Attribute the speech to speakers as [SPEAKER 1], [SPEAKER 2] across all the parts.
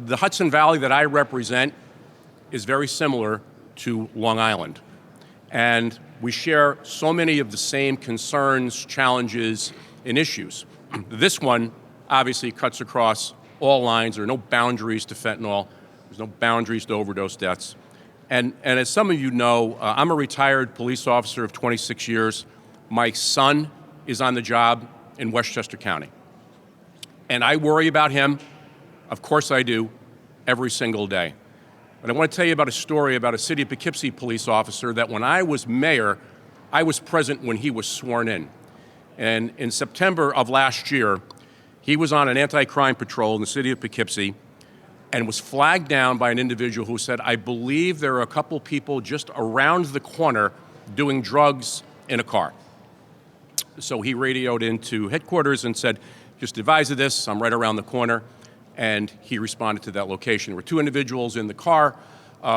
[SPEAKER 1] The Hudson Valley that I represent is very similar to Long Island. And we share so many of the same concerns, challenges, and issues. This one obviously cuts across all lines. There are no boundaries to fentanyl. There's no boundaries to overdose deaths. And as some of you know, I'm a retired police officer of 26 years. My son is on the job in Westchester County. And I worry about him, of course I do, every single day. But I want to tell you about a story about a City of Poughkeepsie police officer that when I was mayor, I was present when he was sworn in. And in September of last year, he was on an anti-crime patrol in the City of Poughkeepsie and was flagged down by an individual who said, I believe there are a couple people just around the corner doing drugs in a car. So he radioed into headquarters and said, just advise of this, I'm right around the corner. And he responded to that location. There were two individuals in the car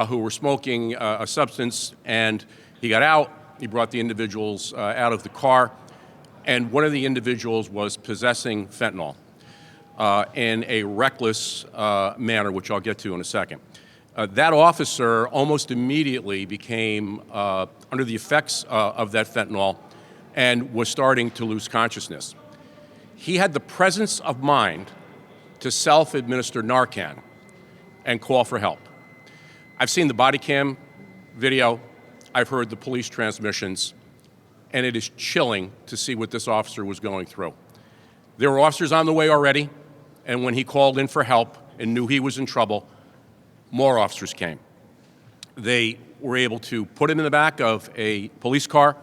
[SPEAKER 1] who were smoking a substance, and he got out. He brought the individuals out of the car, and one of the individuals was possessing fentanyl in a reckless manner, which I'll get to in a second. That officer almost immediately became under the effects of that fentanyl and was starting to lose consciousness. He had the presence of mind to self-administer Narcan and call for help. I've seen the body cam video, I've heard the police transmissions, and it is chilling to see what this officer was going through. There were officers on the way already, and when he called in for help and knew he was in trouble, more officers came. They were able to put him in the back of a police car,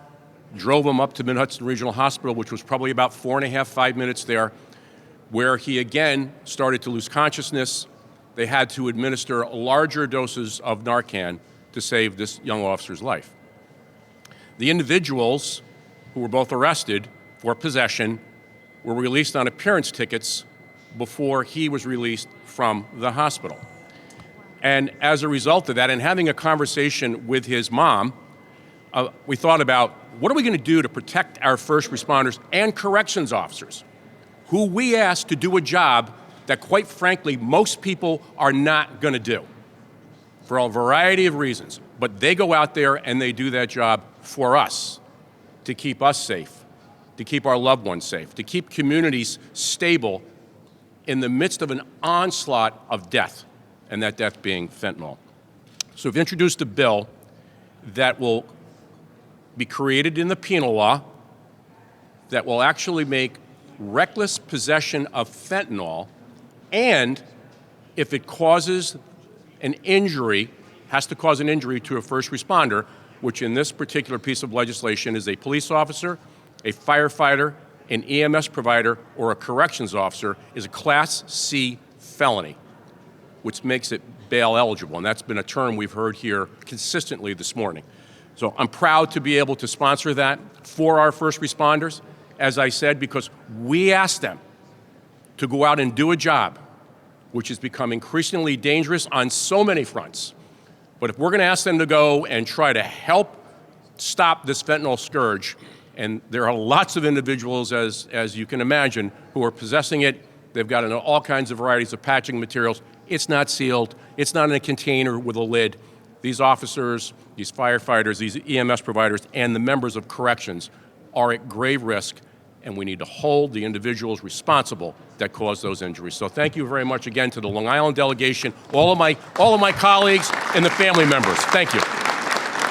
[SPEAKER 1] drove him up to Mid-Hudson Regional Hospital, which was probably about 4.5, 5 minutes there, where he again started to lose consciousness. They had to administer larger doses of Narcan to save this young officer's life. The individuals who were both arrested for possession were released on appearance tickets before he was released from the hospital. And as a result of that, and having a conversation with his mom, we thought about what are we going to do to protect our first responders and corrections officers, who we asked to do a job that, quite frankly, most people are not going to do for a variety of reasons. But they go out there and they do that job for us, to keep us safe, to keep our loved ones safe, to keep communities stable in the midst of an onslaught of death, and that death being fentanyl. So we've introduced a bill that will be created in the penal law that will actually make reckless possession of fentanyl, and if it causes an injury, has to cause an injury to a first responder, which in this particular piece of legislation is a police officer, a firefighter, an EMS provider, or a corrections officer, is a Class C felony, which makes it bail eligible. And that's been a term we've heard here consistently this morning. So I'm proud to be able to sponsor that for our first responders, as I said, because we asked them to go out and do a job which has become increasingly dangerous on so many fronts. But if we're going to ask them to go and try to help stop this fentanyl scourge, and there are lots of individuals, as you can imagine, who are possessing it. They've got all kinds of varieties of patching materials. It's not sealed. It's not in a container with a lid. These officers, these firefighters, these EMS providers, and the members of corrections are at grave risk, and we need to hold the individuals responsible that caused those injuries. So thank you very much again to the Long Island delegation, all of my colleagues and the family members. Thank you.